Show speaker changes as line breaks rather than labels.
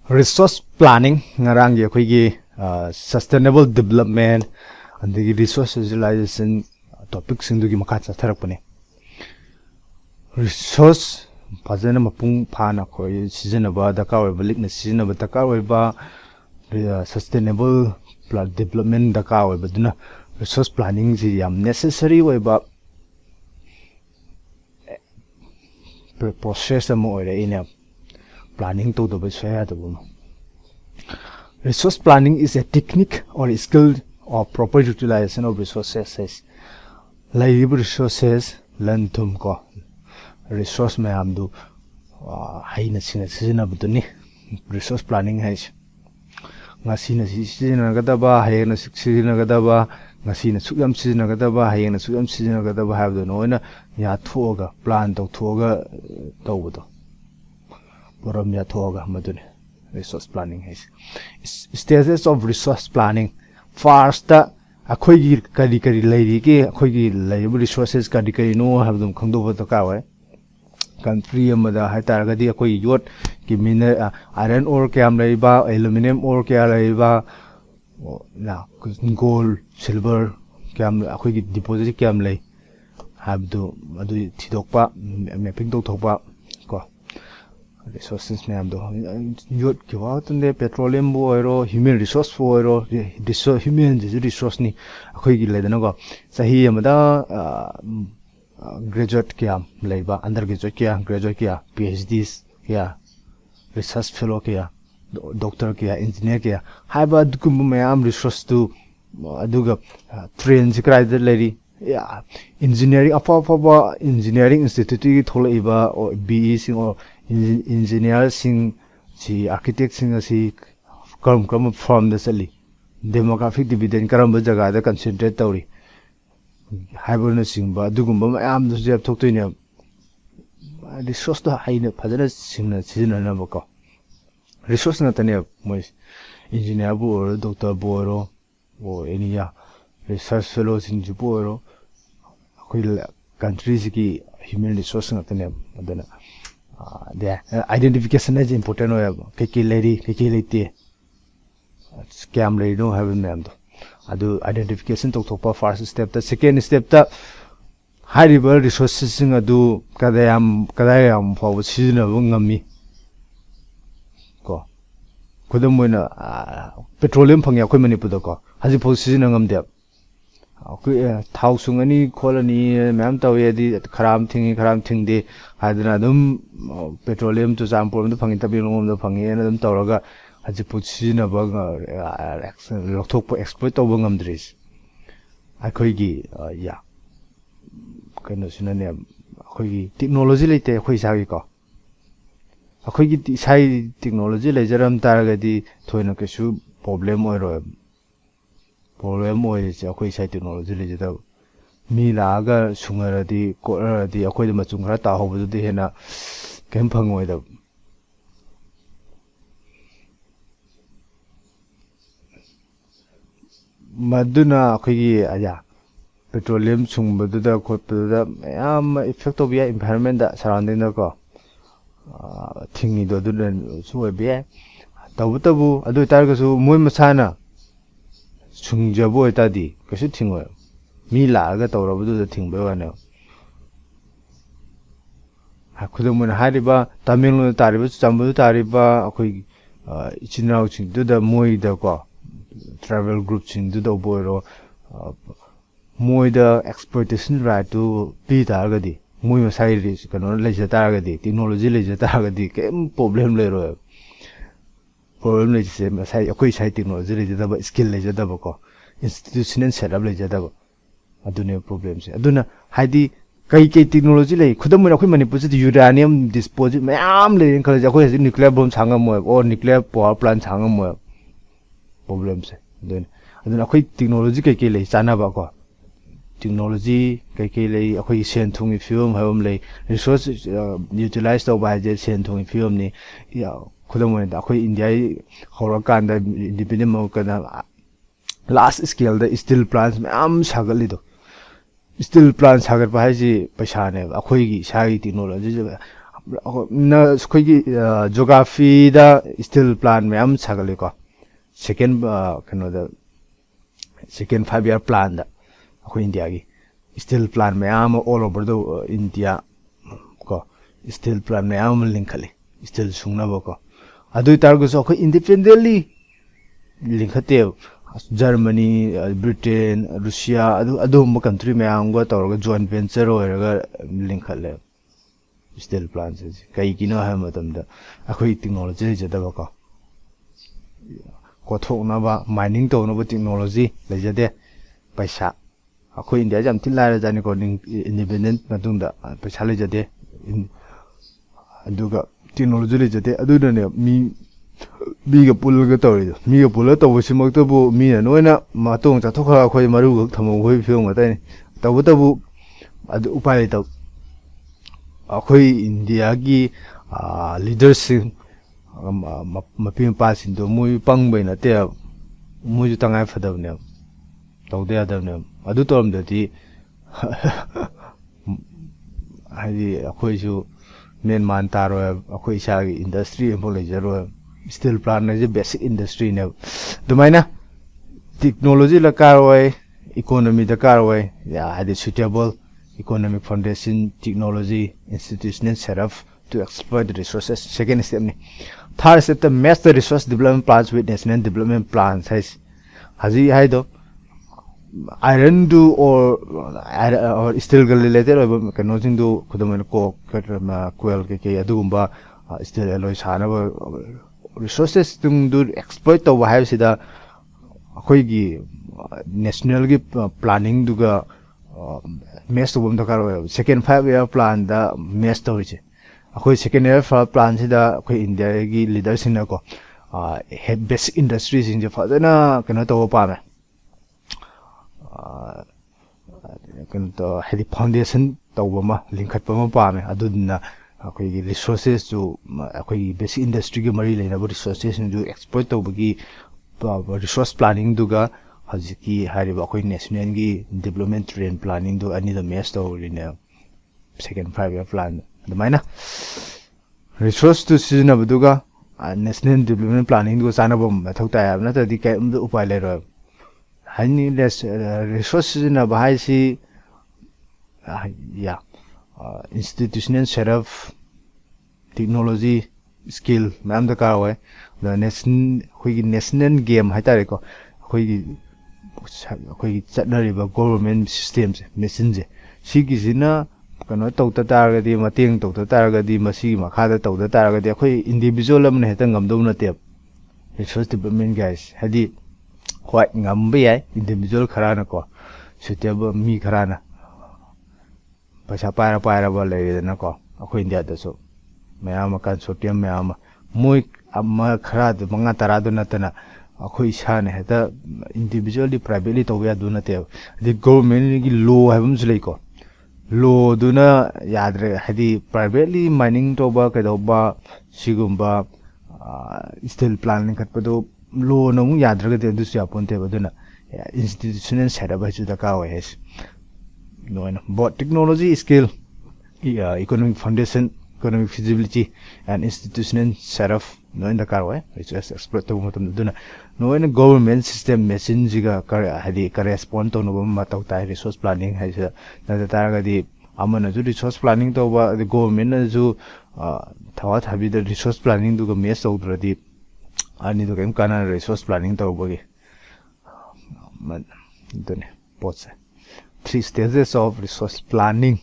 resource planning ngarang ye khoi gi sustainable development and the resource utilization topic sing du gi makha cha tharak pane resource fazana mapung phana khoi season ba da ka oi lik na season ba ta ka oi ba sustainable development da ka oi ba duna resource planning ji yam necessary oi ba process am oi re ina planning to the share the resource planning is a technique or a skill or proper utilization of resources live resources learn tum ko resource mayam du haina sina buduni resource planning has ngasi na sina gada ba hayna sina gada ba ngasi na suyam sina gada ba hayna suyam sina gada ba have the noina ya thoga plan to thoga to Borom ya thoga madune resource planning has stages of resource planning first akhoi gi kari lairi ki akhoi gi laibu resources kari no have them khangdo ba to ka wa country amada haitar ga di akhoi yot ki mineral iron ore kyam leiba aluminum ore kya leiba na gold silver kyam akhoi gi deposit kyam lei have do adu thidokpa mapping to thokpa resources में हम दो यूट के बाद उन्हें petroleum वो है रो human resource वो है रो human जैसे resource नहीं अखोई की ले देना को सही है मतलब graduate किया लेबा undergraduate किया graduate किया PhDs किया research fellow किया doctor किया engineer किया हाई बात कुम्भ में आम resource तो अदुगा train से कराए दे लेरी या engineering apa engineering institute की थोड़ा इबा और BE सिंग और engineer sing si architect sing si karam from the sali demographic dividend karam jaga da concentrate tawri haibona sing ba dugumba mayam du jeb thoktoy ne resource da haina phajana singna sijina na bako resource na tane moi engineer bu or doctor bu or any ya research fellow sing ju bu or koi countries ki human resource na tane adana the identification is important keke lady keke late scam lady no have them adu identification to top first step the second step the high level resources sing adu kadayam for season of ngami ko kudum moina petroleum phangya khoi manipur ko haji po season ngam de thau sungani kholani ma'am tawe di kharam thing de hadna dum petroleum to jampur do phangi tabi ngom do phangi na dum tawraga haji puchi na ba lokthok po exploit to ngam dris akhoi gi ya kano sinane akhoi gi technology leite akhoi sagi ko akhoi gi sai technology le jaram taraga di thoina kesu problem oi problem oi je akhoi sai technology le jada mi la ga sungara di ko di akhoi de machung khara ta hobu de hena kem phangoi da maduna akhoi gi aya petroleum sungba da khot da am effect of environment da surrounding da ko thingi do du su be tabu adu tar ga su moi masana sungjabu etadi kasu thingo mi la ga tawrabu du thingba wana hakudumuna hariba tamil tariba chambu tariba akoi ichinau ching du da moi da ko travel group ching du da boiro moi da exploitation right to pi ta ga di moi ma sai ri kano le jata ga di technology le jata ga di kem problem le ro problem le se ma sai akoi sai technology le jata ba skill le jata ba ko institutional setup le jata ba adune problem se aduna haidi kai technology le khudam mo akhoi manipur ji uranium disposal mayam le khal ja khoi nuclear bomb changam mo or nuclear power plant changam mo problem se aduna akhoi technology kai le chana ba ko technology kai le akhoi sen thung film habam le resource utilize to ba je sen thung film ni ya khudam mo da akhoi india hora kan da independent mo kana last scale the steel plants mayam sagali do steel plants sagar pa ji paisa ne akhoi gi sai technology na sukhoigi geography da steel plant mayam sagale ko second kano da second 5 year plan da akhoi India gi steel plant mayam all over the India ko steel plant mayam linkhale steel sungna ba ko adu tar go so akhoi independently linkhate Germany Britain Russia adu country mayam go tor joint venture oiraga linkhale steel plants kai kino ha matam da akhoi technology jadaba ko kothok na ba mining to na ba technology lejade paisa akhoi India jam tin la jani ko independent matung da paisa lejade aduga technology lejade adu da ne mi ga pul ga tori mi ga pul to bo simak to bu mi na noina matong cha thokha akhoi maru ga thamo hoi phyo ma tai tabu adu upai to akhoi India gi leadership mapim pasin do mui pangbai na te mui tangai phadabne tawde adabne adu toram dati hadi akhoi ju men man taro akhoi isa gi industry mo le jaro steel plant na je basic industry ne dumaina technology la karwai economy da karwai ya hadi suitable economic foundation technology institutional setup to exploit the resources second step ni third step the match the resource development plans with national development plans has haji haido iron do or steel related or canoting do kudamen ko coil ke adumba steel alloy sana resources tung do exploit to have sida akhoi gi national gi planning duga match to bom da karo second 5 year plan da match to che akhoi second year plan sida akhoi India gi leaders in ko basic industries in je fadana kana to pa me kan to hedi foundation to bama linkhat bama pa me aduna akhoi gi resources to akhoi basic industry gi mari leina resources ju exploit to bagi resource planning duga haziki hariba akhoi national gi development train planning do ani the match to rina second 5 year plan the maina resource to sizna buduga national development planning do sana bom thauta ya na tadi kai upai le ro hani less resource na bahai si ya institutional setup technology skill mam da ka wa the national game haitare ko akhoi chatnariba government systems machine je sigizina kano tawta taragadi mateng tawta taragadi masi makhada tawta taragadi akhoi individual amne heta ngamdo na te resource development guys hadi khoi ngambe yai individual kharana ko suitable mi kharana paisa para ba le na ko akhoi India da so mayama consortium mayama moi amma khara de manga taradu na tana akhoi sa ne heta individually privately to ya duna te the government gi law habum zulai ko law duna yadre hadi privately mining to ba ka do ba sigumba steel planning khat pado law no mu yadra ga de du sia ponte ba duna institutional setup ba chu da ka wa hes no no but technology skill economic foundation economic feasibility and institutional setup no in the car way it's just exploit to mutum duna no in government system machine jiga hadi correspond to no ma tau tai resource planning hai sa na ta ga di amana ju resource planning to ba the government na ju thawa thabi the resource planning du ga mes to dradi ani do kem kana resource planning to ba gi man dune potsa 3 stages of resource planning